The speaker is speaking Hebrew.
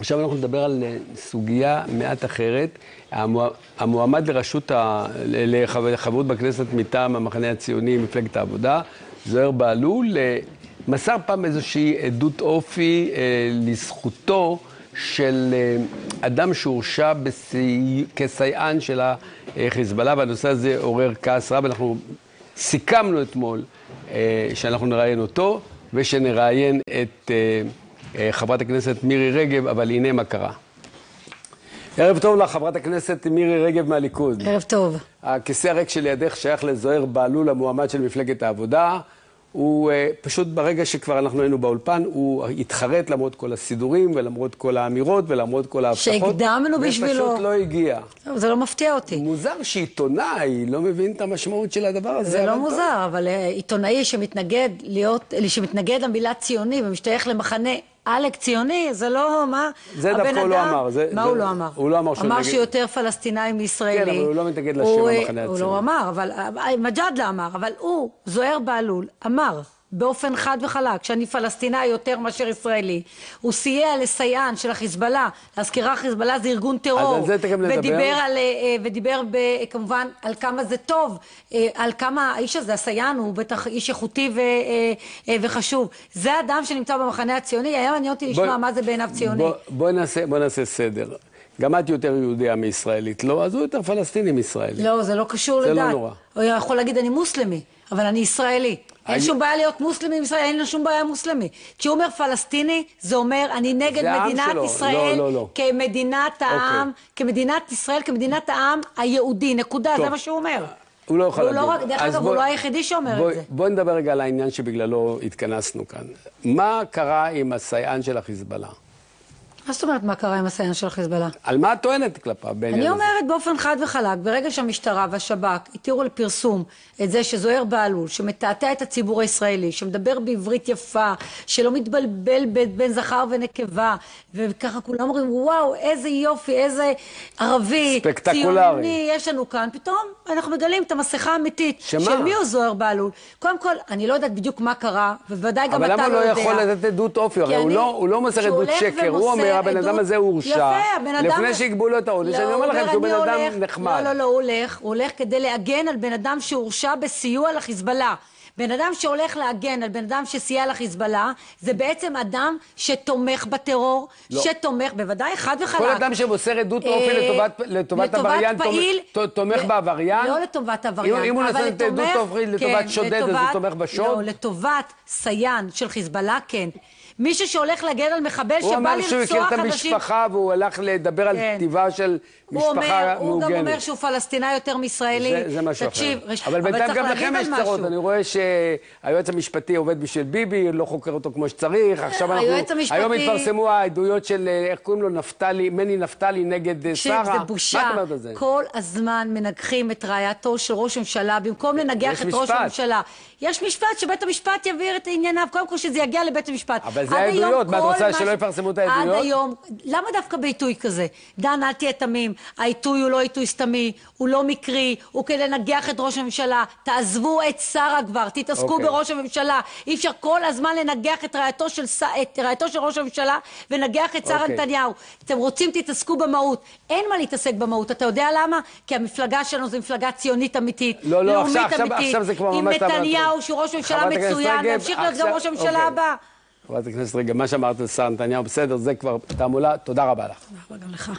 עכשיו אנחנו נדבר על סוגיה מעט אחרת. המועמד לחברות בכנסת מטעם המחנה הציוני, מפלגת העבודה, זוהיר בהלול, מסר פעם איזושהי עדות אופי לזכותו של אדם שהורשע כסייען של החיזבאללה, והנושא הזה עורר כעס רב. אנחנו סיכמנו אתמול שאנחנו נראיין אותו ושנראיין את חברת הכנסת מירי רגב, אבל הנה מה קרה. ערב טוב לך, חברת הכנסת מירי רגב מהליכוד. ערב טוב. הכיסא הריק שלידך שייך לזוהיר בהלול, המועמד של מפלגת העבודה. הוא פשוט ברגע שכבר אנחנו היינו באולפן, הוא התחרט למרות כל הסידורים ולמרות כל האמירות ולמרות כל ההבטחות. שהקדמנו בשבילו. ופשוט לא הגיע. זה לא מפתיע אותי. מוזר שעיתונאי לא מבין את המשמעות של הדבר הזה. זה לא מוזר, אבל עיתונאי שמתנגד למילה ציוני ומשתייך למחנה עלק ציוני, זה לא מה... זה דווקא הוא לא אמר. מה הוא לא אמר? הוא לא אמר שהוא אמר שיותר פלסטינאים מישראלי. כן, אבל הוא לא מתנגד לשם המחנה הציוני. הוא לא אמר, אבל מג'אדלה אמר, אבל הוא, זוהיר בהלול, אמר באופן חד וחלק, שאני פלסטינאי יותר מאשר ישראלי. הוא סייע לסייען של החיזבאללה, להזכירה חיזבאללה זה ארגון טרור. אז על זה תכף נדבר. ודיבר כמובן על כמה זה טוב, על כמה האיש הזה, הסייען, הוא בטח איש איכותי וחשוב. זה אדם שנמצא במחנה הציוני, היה מעניין אותי לשמוע מה זה בעיניו ציוני. בוא נעשה סדר. גם את יותר יהודיה מישראלית, לא? אז הוא יותר פלסטיני מישראלי. לא, זה לא קשור לדת. זה לא נורא. הוא יכול להגיד, אני מוסלמי, אבל אני ישראלי. אין שום בעיה להיות מוסלמי בישראל, אין לו שום בעיה מוסלמי. כשהוא אומר פלסטיני, זה אומר, אני נגד מדינת ישראל כמדינת העם, כמדינת ישראל, כמדינת העם היהודי, נקודה, זה מה שהוא אומר. הוא לא יכול להגיד. דרך אגב, הוא לא היחידי שאומר את זה. בואי נדבר רגע על העניין שבגללו התכנסנו כאן. מה קרה עם הסייען של החיזבאללה? מה זאת אומרת מה קרה עם הסייען של החיזבאללה? על מה את טוענת כלפיו בעניין הזה? אני אומרת באופן חד וחלק, ברגע שהמשטרה והשב"כ התירו לפרסום את זה שזוהיר בהלול, שמתעתע את הציבור הישראלי, שמדבר בעברית יפה, שלא מתבלבל בין זכר ונקבה, וככה כולם אומרים, וואו, איזה יופי, איזה ערבי, ציוני יש לנו כאן. פתאום אנחנו מגלים את המסכה האמיתית של מי הוא זוהיר בהלול. קודם כל, אני לא יודעת בדיוק מה קרה, ובוודאי גם אתה לא יודע. אבל למה לא יכול לתת עדות אופי? הרי הוא לא מוסר עדות שקר, הוא אומר, הבן אדם הזה הורשע, לפני שיקבלו לו את העונש. אני אומר לכם שהוא בן אדם נחמד. לא, הוא הולך כדי להגן על בן אדם שהורשע בסיוע לחיזבאללה. בן אדם שהולך להגן על בן אדם שסייע לחיזבאללה, זה בעצם אדם שתומך בטרור, שתומך, בוודאי, חד וחלק. כל אדם שמוסר עדות אופי לטובת עבריין, תומך בעבריין? לא לטובת עבריין. אם הוא נוסר עדות אופי לטובת שודד, אז הוא תומך בשוד? לא, לטובת סייען של חיזבאללה, כן. מישהו שהולך להגן על מחבל שבא לרצוח אנשים... הוא אמר שהוא הכיר את המשפחה והוא הלך לדבר על טבעה של משפחה מאוגנת. הוא גם אומר שהוא פלסטיני יותר מישראלי. זה משהו אחר. אבל בינתיים גם לכם יש צרות. אני רואה שהיועץ המשפטי עובד בשביל ביבי, לא חוקר אותו כמו שצריך. עכשיו היום התפרסמו העדויות של, איך קוראים לו, מני נפתלי נגד שרה. זה בושה. כל הזמן מנגחים את רעייתו של ראש הממשלה, במקום לנגח את ראש הממשלה. יש משפט שבית המשפט יעביר את ענייניו, קודם כל שזה יגיע לבית המשפט. אבל זה העדויות, מה את רוצה שלא יפרסמו את העדויות? עד היום, למה דווקא בעיתוי כזה? דן, אל תהיה תמים, העיתוי הוא לא עיתוי סתמי, הוא לא מקרי, הוא כדי לנגח את ראש הממשלה. תעזבו את שרה כבר, תתעסקו בראש הממשלה. אי אפשר כל הזמן לנגח את רעייתו של ראש הממשלה ולנגח את שרה נתניהו. אתם רוצים, תתעסקו במהות. אין מה להתעסק במהות, אתה יודע למה? כי המפלגה שלנו זו מפלגה ציונית אמיתית, לאומית אמיתית, עם נתניהו שהוא ראש ממשלה מצוין, להמשיך להיות גם ראש הממשלה הבא. חברת הכנסת רגב, מה שאמרת על שרה נתניהו, בסדר, זה כבר תעמולה, תודה רבה לך. תודה רבה גם לך.